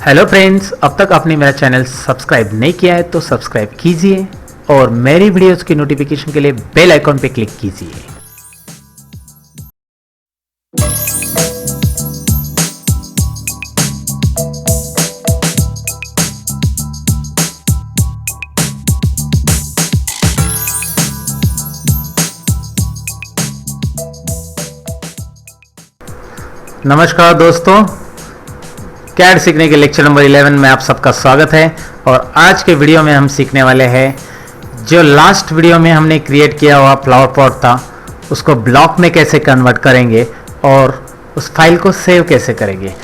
Hello friends, अब तक आपने मेरा चैनल सब्सक्राइब नहीं किया है तो सब्सक्राइब कीजिए और मेरी वीडियोस की नोटिफिकेशन के लिए बेल आइकॉन पे क्लिक कीजिए। नमस्कार दोस्तों, कैड सीखने के लेक्चर नंबर 11 में आप सबका स्वागत है। और आज के वीडियो में हम सीखने वाले हैं, जो लास्ट वीडियो में हमने क्रिएट किया हुआ फ्लावर पॉट था उसको ब्लॉक में कैसे कन्वर्ट करेंगे और उस फाइल को सेव कैसे करेंगे।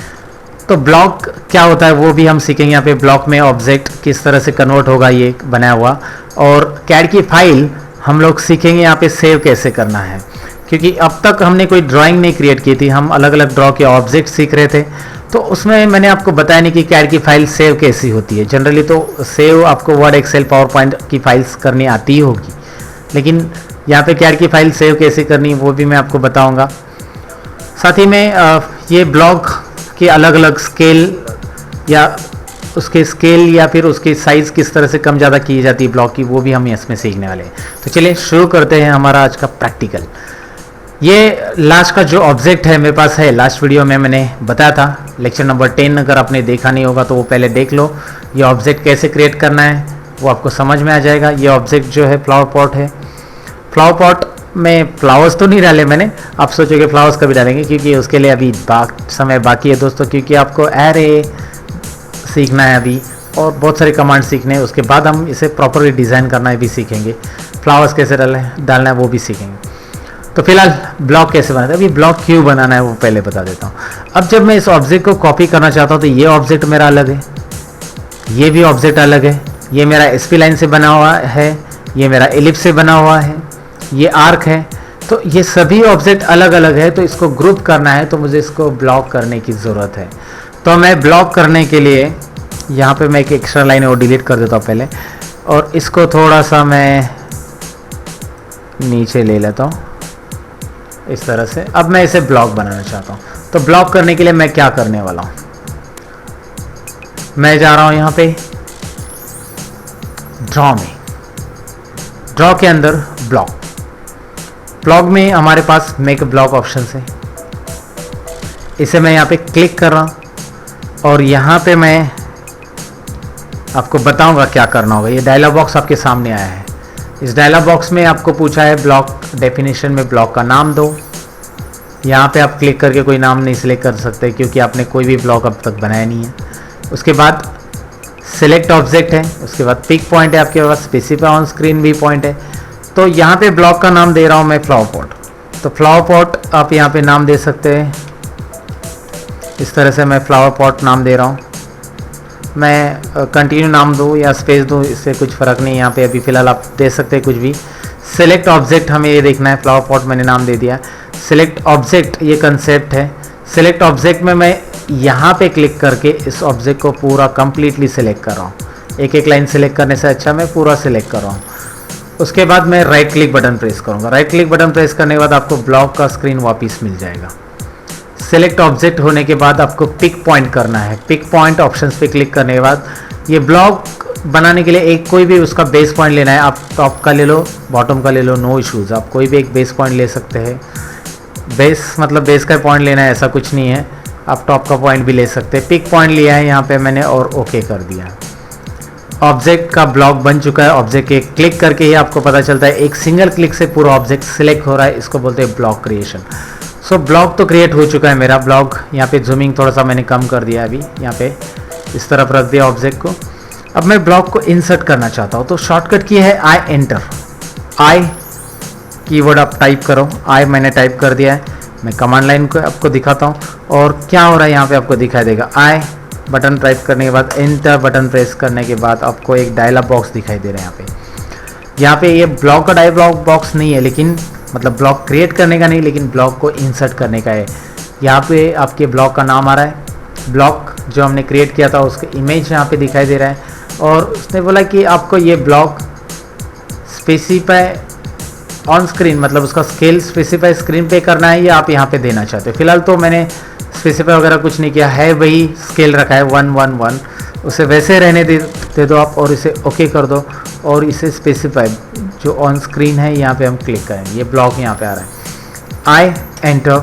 तो ब्लॉक क्या होता है वो भी हम सीखेंगे। यहाँ पे ब्लॉक में ऑब्जेक्ट किस तरह से कन्वर्ट होगा ये बनाया हुआ, और कैड की फाइल हम लोग सीखेंगे यहाँ पे सेव कैसे करना है। क्योंकि अब तक हमने कोई ड्राइंग नहीं क्रिएट की थी, हम अलग अलग ड्रॉ के ऑब्जेक्ट सीख रहे थे, तो उसमें मैंने आपको बताया नहीं कि कैड की फाइल सेव कैसी होती है। जनरली तो सेव आपको वर्ड, एक्सेल, पावर पॉइंट की फाइल्स करनी आती ही होगी, लेकिन यहाँ पे कैड की फाइल सेव कैसे करनी है वो भी मैं आपको बताऊंगा। साथ ही में ये ब्लॉक के अलग अलग स्केल या उसके स्केल या फिर उसकी साइज़ किस तरह से कम ज़्यादा की जाती है ब्लॉक की, वो भी हम इसमें सीखने वाले हैं। तो चलिए शुरू करते हैं हमारा आज का प्रैक्टिकल। ये लास्ट का जो ऑब्जेक्ट है मेरे पास है, लास्ट वीडियो में मैंने बताया था लेक्चर नंबर 10, अगर आपने देखा नहीं होगा तो वो पहले देख लो। ये ऑब्जेक्ट कैसे क्रिएट करना है वो आपको समझ में आ जाएगा। ये ऑब्जेक्ट जो है फ्लावर पॉट है। फ्लावर पॉट में फ्लावर्स तो नहीं डाले मैंने, आप सोचोगे फ्लावर्स कभी डालेंगे, क्योंकि उसके लिए अभी समय बाकी है दोस्तों, क्योंकि आपको एरे सीखना है अभी और बहुत सारे कमांड सीखने हैं। उसके बाद हम इसे प्रॉपरली डिज़ाइन करना है भी सीखेंगे, फ्लावर्स कैसे डालना है वो भी सीखेंगे। तो फिलहाल ब्लॉक कैसे बनाते हैं, अभी ब्लॉक क्यों बनाना है वो पहले बता देता हूँ। अब जब मैं इस ऑब्जेक्ट को कॉपी करना चाहता हूँ तो ये ऑब्जेक्ट मेरा अलग है, ये भी ऑब्जेक्ट अलग है, ये मेरा एसपी लाइन से बना हुआ है, ये मेरा एलिप्स से बना हुआ है, ये आर्क है, तो ये सभी ऑब्जेक्ट अलग अलग है। तो इसको ग्रुप करना है तो मुझे इसको ब्लॉक करने की ज़रूरत है। तो मैं ब्लॉक करने के लिए यहाँ पर मैं एक एक्स्ट्रा लाइन है वो डिलीट कर देता हूँ पहले, और इसको थोड़ा सा मैं नीचे ले लेता हूँ इस तरह से। अब मैं इसे ब्लॉक बनाना चाहता हूँ, तो ब्लॉक करने के लिए मैं क्या करने वाला हूँ, मैं जा रहा हूँ यहाँ पे ड्रॉ में, ड्रॉ के अंदर ब्लॉक। ब्लॉक में हमारे पास मेक ब्लॉक ऑप्शन है, इसे मैं यहाँ पे क्लिक कर रहा हूँ और यहाँ पे मैं आपको बताऊंगा क्या करना होगा। ये डायलॉग बॉक्स आपके सामने आया है। इस डायलॉग बॉक्स में आपको पूछा है ब्लॉक डेफिनेशन में ब्लॉक का नाम दो। यहाँ पे आप क्लिक करके कोई नाम नहीं सिलेक्ट कर सकते क्योंकि आपने कोई भी ब्लॉक अब तक बनाया नहीं है। उसके बाद सिलेक्ट ऑब्जेक्ट है, उसके बाद पिक पॉइंट है आपके पास, स्पेसिफाई ऑन स्क्रीन भी पॉइंट है। तो यहाँ पे ब्लॉक का नाम दे रहा हूँ मैं फ्लावर पॉट। तो फ्लावर पॉट आप यहाँ पे नाम दे सकते हैं, इस तरह से मैं फ्लावर पॉट नाम दे रहा हूँ। मैं कंटिन्यू नाम दूँ या स्पेस दूँ, इससे कुछ फ़र्क नहीं। यहाँ पे अभी फ़िलहाल आप दे सकते हैं कुछ भी। सिलेक्ट ऑब्जेक्ट हमें ये देखना है, फ्लावर पॉट मैंने नाम दे दिया। सिलेक्ट ऑब्जेक्ट ये कंसेप्ट है। सिलेक्ट ऑब्जेक्ट में मैं यहाँ पे क्लिक करके इस ऑब्जेक्ट को पूरा कंप्लीटली सिलेक्ट कर रहा हूँ। एक एक लाइन सिलेक्ट करने से अच्छा मैं पूरा सिलेक्ट कर रहा हूँ। उसके बाद मैं राइट क्लिक बटन प्रेस करूँगा। राइट क्लिक बटन प्रेस करने के बाद आपको ब्लॉक का स्क्रीन वापस मिल जाएगा। सेलेक्ट ऑब्जेक्ट होने के बाद आपको पिक पॉइंट करना है। पिक पॉइंट ऑप्शंस पे क्लिक करने के बाद ये ब्लॉक बनाने के लिए एक कोई भी उसका बेस पॉइंट लेना है। आप टॉप का ले लो, बॉटम का ले लो, नो इश्यूज़। आप कोई भी एक बेस पॉइंट ले सकते हैं। बेस मतलब बेस का पॉइंट लेना है ऐसा कुछ नहीं है, आप टॉप का पॉइंट भी ले सकते हैं। पिक पॉइंट लिया है यहाँ पे मैंने और ओके कर दिया। ऑब्जेक्ट का ब्लॉक बन चुका है। ऑब्जेक्ट के क्लिक करके ही आपको पता चलता है, एक सिंगल क्लिक से पूरा ऑब्जेक्ट सिलेक्ट हो रहा है। इसको बोलते हैं ब्लॉक क्रिएशन। सो ब्लॉक तो क्रिएट हो चुका है मेरा। ब्लॉक यहाँ पे जूमिंग थोड़ा सा मैंने कम कर दिया, अभी यहाँ पे इस तरफ रख दिया ऑब्जेक्ट को। अब मैं ब्लॉक को इंसर्ट करना चाहता हूँ, तो शॉर्टकट की है आई एंटर। आई कीवर्ड आप टाइप करो, आई मैंने टाइप कर दिया है। मैं कमांड लाइन को आपको दिखाता हूँ और क्या हो रहा है यहाँ पे आपको दिखाई देगा। आई बटन टाइप करने के बाद एंटर बटन प्रेस करने के बाद आपको एक डायलॉग बॉक्स दिखाई दे रहा है। यहाँ पे ये ब्लॉक का डायलॉग बॉक्स नहीं है, लेकिन मतलब ब्लॉक क्रिएट करने का नहीं, लेकिन ब्लॉक को इंसर्ट करने का है। यहाँ पे आपके ब्लॉक का नाम आ रहा है। ब्लॉक जो हमने क्रिएट किया था उसका इमेज यहाँ पे दिखाई दे रहा है, और उसने बोला कि आपको ये ब्लॉक स्पेसिफाई ऑन स्क्रीन, मतलब उसका स्केल स्पेसिफाई स्क्रीन पे करना है या आप यहाँ पे देना चाहते हो। फिलहाल तो मैंने स्पेसिफाई वगैरह कुछ नहीं किया है, वही स्केल रखा है 1 1 1, उसे वैसे रहने दे दो आप और इसे ओके कर दो और इसे स्पेसिफाई जो ऑन स्क्रीन है यहाँ पे हम क्लिक करें, ये ब्लॉक यहाँ पे आ रहा है, आई एंटर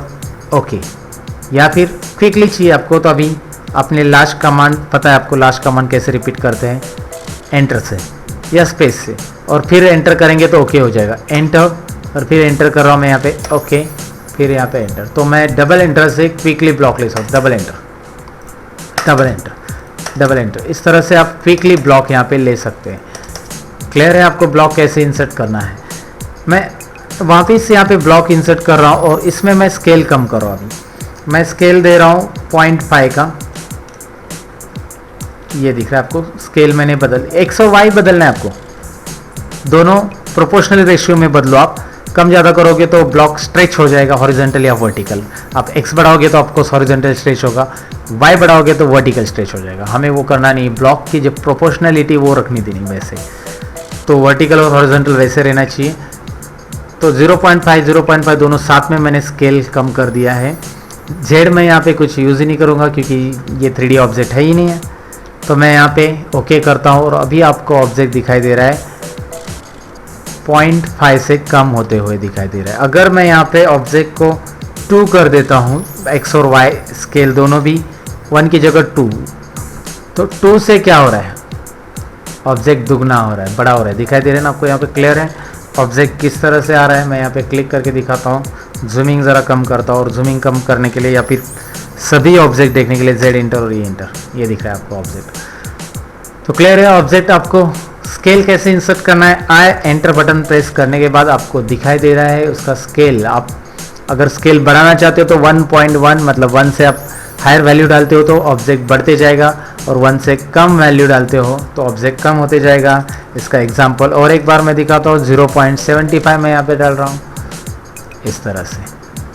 ओके। या फिर क्विकली चाहिए आपको तो अभी अपने लास्ट कमांड पता है आपको, लास्ट कमांड कैसे रिपीट करते हैं, एंटर से या स्पेस से, और फिर एंटर करेंगे तो ओके हो जाएगा, एंटर और फिर एंटर कर रहा हूँ मैं यहाँ पे ओके, फिर यहाँ पे एंटर। तो मैं डबल एंटर से क्विकली ब्लॉक ले सकता हूँ, double enter double enter double enter, इस तरह से आप क्विकली ब्लॉक यहाँ पे ले सकते हैं। क्लियर है आपको ब्लॉक कैसे इंसर्ट करना है। मैं वापस यहाँ पे ब्लॉक इंसर्ट कर रहा हूँ और इसमें मैं स्केल कम कर रहा हूँ। अभी मैं स्केल दे रहा हूँ 0.5 का, ये दिख रहा है आपको, स्केल मैंने बदल एक्स और वाई बदलना है आपको, दोनों प्रोपोर्शनल रेशियो में बदलो आप। कम ज़्यादा करोगे तो ब्लॉक स्ट्रेच हो जाएगा हॉरिजॉन्टल या वर्टिकल, आप एक्स बढ़ाओगे तो आपको हॉरिजॉन्टल स्ट्रेच होगा, वाई बढ़ाओगे तो वर्टिकल स्ट्रेच हो जाएगा। हमें वो करना नहीं, ब्लॉक की जो प्रोपोर्शनलिटी वो रखनी देनी वैसे, तो वर्टिकल और हॉरिजॉन्टल वैसे रहना चाहिए। तो 0.5 दोनों साथ में मैंने स्केल कम कर दिया है। जेड में यहाँ पे कुछ यूज़ ही नहीं करूँगा क्योंकि ये 3D ऑब्जेक्ट है ही नहीं है, तो मैं यहाँ पे ओके करता हूँ और अभी आपको ऑब्जेक्ट दिखाई दे रहा है 0.5 से कम होते हुए दिखाई दे रहा है। अगर मैं यहाँ पे ऑब्जेक्ट को 2 कर देता हूँ, एक्स और वाई स्केल दोनों भी 1 की जगह 2, तो 2 से क्या हो रहा है, ऑब्जेक्ट दुगना हो रहा है, बड़ा हो रहा है, दिखाई दे रहा है ना आपको यहाँ पे। क्लियर है ऑब्जेक्ट किस तरह से आ रहा है। मैं यहाँ पे क्लिक करके दिखाता हूँ, जूमिंग ज़रा कम करता हूँ, और जूमिंग कम करने के लिए या फिर सभी ऑब्जेक्ट देखने के लिए जेड इंटर और ई इंटर, ये दिख रहा है आपको ऑब्जेक्ट। तो क्लियर है ऑब्जेक्ट आपको स्केल कैसे इंसर्ट करना है। आई एंटर बटन प्रेस करने के बाद आपको दिखाई दे रहा है उसका स्केल। आप अगर स्केल बढ़ाना चाहते हो तो 1.1 मतलब 1 से आप हायर वैल्यू डालते हो तो ऑब्जेक्ट बढ़ते जाएगा, और 1 से कम वैल्यू डालते हो तो ऑब्जेक्ट कम होते जाएगा। इसका एग्जांपल और एक बार मैं दिखाता हूँ, 0.75 मैं यहाँ पे डाल रहा हूँ, इस तरह से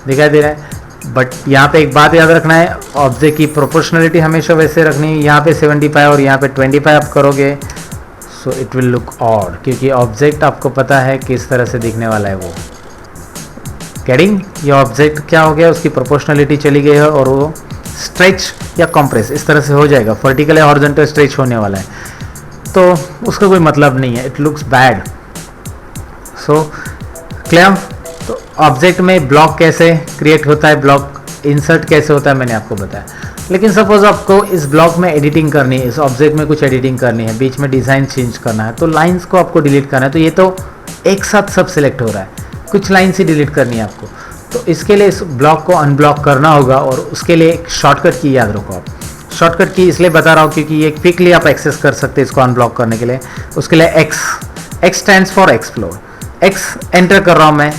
दिखाई दे रहा है। बट यहाँ पे एक बात याद रखना है, ऑब्जेक्ट की प्रोपोर्शनलिटी हमेशा वैसे रखनी है। यहाँ पे 75 और यहाँ पे 25 आप करोगे so it will look odd, क्योंकि ऑब्जेक्ट आपको पता है किस तरह से दिखने वाला है वो। गेटिंग, ये ऑब्जेक्ट क्या हो गया, उसकी प्रोपोर्शनलिटी चली गई है और वो स्ट्रेच या कंप्रेस इस तरह से हो जाएगा, वर्टिकल या हॉरिजॉन्टल स्ट्रेच होने वाला है, तो उसका कोई मतलब नहीं है, it looks bad. So clear. तो ऑब्जेक्ट में ब्लॉक कैसे क्रिएट होता है, ब्लॉक इंसर्ट कैसे होता है मैंने आपको बताया। लेकिन सपोज आपको इस ब्लॉक में एडिटिंग करनी है, इस ऑब्जेक्ट में कुछ एडिटिंग करनी है, बीच में डिज़ाइन चेंज करना है, तो लाइंस को आपको डिलीट करना है, तो ये तो एक साथ सब सिलेक्ट हो रहा है, कुछ लाइन्स ही डिलीट करनी है आपको। तो इसके लिए इस ब्लॉक को अनब्लॉक करना होगा, और उसके लिए एक शॉर्टकट की याद रखो आप। शॉर्टकट की इसलिए बता रहा हूँ क्योंकि ये क्विकली आप एक्सेस कर सकते हैं इसको अनब्लॉक करने के लिए। उसके लिए x stands for explore, x enter कर रहा हूँ मैं,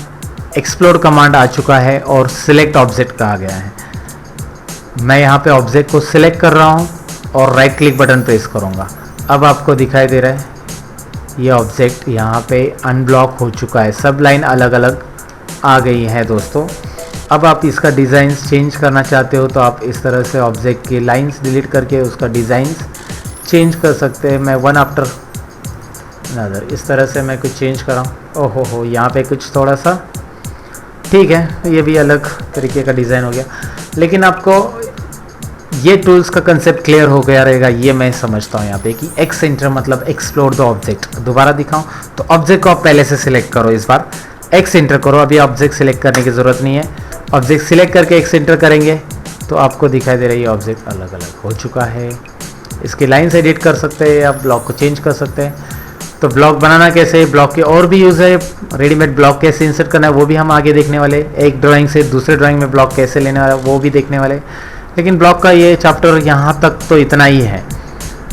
एक्सप्लोर कमांड आ चुका है और सिलेक्ट ऑब्जेक्ट कहा गया है। मैं यहाँ पे ऑब्जेक्ट को सिलेक्ट कर रहा हूँ और राइट क्लिक बटन प्रेस करूँगा। अब आपको दिखाई दे रहा है ये ऑब्जेक्ट यहाँ पे अनब्लॉक हो चुका है, सब लाइन अलग अलग आ गई है दोस्तों। अब आप इसका डिज़ाइन चेंज करना चाहते हो तो आप इस तरह से ऑब्जेक्ट की लाइंस डिलीट करके उसका डिज़ाइन चेंज कर सकते हैं। मैं वन आफ्टर अनदर इस तरह से मैं कुछ चेंज कर रहा हूँ। ओहो हो, यहाँ पे कुछ थोड़ा सा ठीक है, ये भी अलग तरीके का डिज़ाइन हो गया, लेकिन आपको ये टूल्स का कंसेप्ट क्लियर हो गया रहेगा, ये मैं समझता हूँ यहाँ पे कि एक्स एंटर मतलब एक्सप्लोर द ऑब्जेक्ट। दोबारा दिखाऊँ तो ऑब्जेक्ट को आप पहले से सिलेक्ट करो, इस बार एक्स एंटर करो। अभी ऑब्जेक्ट सिलेक्ट करने की ज़रूरत नहीं है, ऑब्जेक्ट सिलेक्ट करके एक्स एंटर करेंगे तो आपको दिखाई दे रही है ऑब्जेक्ट अलग अलग हो चुका है। इसकी लाइन्स एडिट कर सकते हैं, आप ब्लॉक को चेंज कर सकते हैं। तो ब्लॉक बनाना कैसे, ब्लॉक के और भी यूज़ है, रेडीमेड ब्लॉक कैसे इंसर्ट करना है वो भी हम आगे देखने वाले, एक ड्राइंग से दूसरे ड्राइंग में ब्लॉक कैसे लेने वाला वो भी देखने वाले। लेकिन ब्लॉक का ये चैप्टर यहाँ तक तो इतना ही है।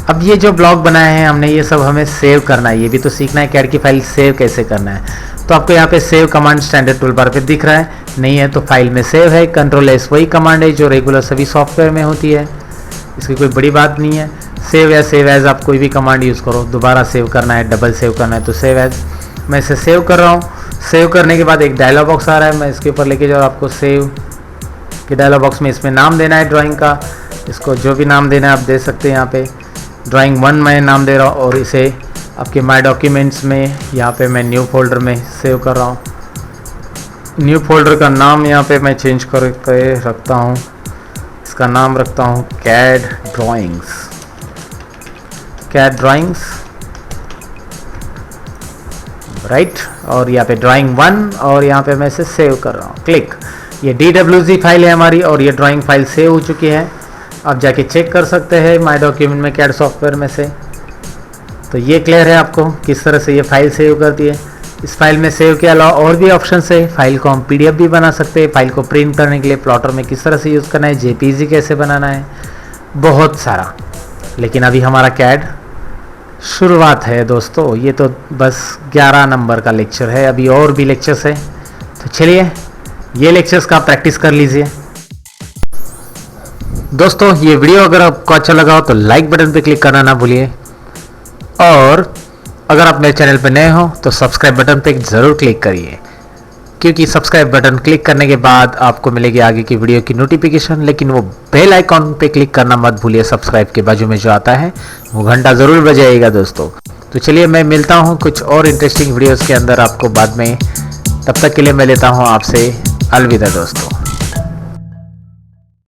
अब ये जो ब्लॉक बनाए हैं हमने, ये सब हमें सेव करना है, ये भी तो सीखना है कैड की फाइल सेव कैसे करना है। तो आपको यहाँ पे save command standard tool bar पे दिख रहा है, नहीं है तो फाइल में सेव है। कंट्रोल-S वही कमांड है जो रेगुलर सभी सॉफ्टवेयर में होती है, इसकी कोई बड़ी बात नहीं है। सेव या सेव एज, आप कोई भी कमांड यूज़ करो, दोबारा सेव करना है, डबल सेव करना है तो सेव एज। मैं इसे सेव कर रहा हूँ। सेव करने के बाद एक डायलॉग बॉक्स आ रहा है, मैं इसके ऊपर लेके जाऊँ, आपको सेव के डायलॉग बॉक्स में इसमें नाम देना है ड्राइंग का, इसको जो भी नाम देना है आप दे सकते हैं। यहाँ पे ड्राइंग 1 मैं नाम दे रहा हूँ और इसे आपके माई डॉक्यूमेंट्स में यहाँ पे मैं न्यू फोल्डर में सेव कर रहा हूँ। न्यू फोल्डर का नाम यहाँ पे मैं चेंज करके रखता हूँ इसका नाम रखता हूँ CAD drawings. CAD drawings, right. और यहाँ पे ड्राइंग 1 और यहाँ पे मैं इसे सेव कर रहा हूँ, क्लिक। ये DWG फाइल है हमारी और ये ड्राइंग फाइल सेव हो चुकी है। आप जाके चेक कर सकते हैं माय डॉक्यूमेंट में कैड सॉफ्टवेयर में से। तो ये क्लियर है आपको किस तरह से ये फाइल सेव करती है। इस फाइल में सेव के अलावा और भी ऑप्शन है। फाइल को हम PDF भी बना सकते हैं, फाइल को प्रिंट करने के लिए प्लॉटर में किस तरह से यूज़ करना है, JPG कैसे बनाना है, बहुत सारा। लेकिन अभी हमारा कैड शुरुआत है दोस्तों, ये तो बस 11 नंबर का लेक्चर है, अभी और भी लेक्चर्स है। तो चलिए ये लेक्चर्स का प्रैक्टिस कर लीजिए। दोस्तों ये वीडियो अगर आपको अच्छा लगा हो तो लाइक बटन पे क्लिक करना ना भूलिए, और अगर आप मेरे चैनल पर नए हो तो सब्सक्राइब बटन पे ज़रूर क्लिक करिए, क्योंकि सब्सक्राइब बटन क्लिक करने के बाद आपको मिलेगी आगे की वीडियो की नोटिफिकेशन। लेकिन वो बेल आइकॉन पे क्लिक करना मत भूलिए, सब्सक्राइब के बाजू में जो आता है वो घंटा ज़रूर बजाएगा दोस्तों। तो चलिए मैं मिलता हूँ कुछ और इंटरेस्टिंग वीडियोज़ के अंदर आपको बाद में। तब तक के लिए मैं लेता हूँ आपसे अलविदा दोस्तों।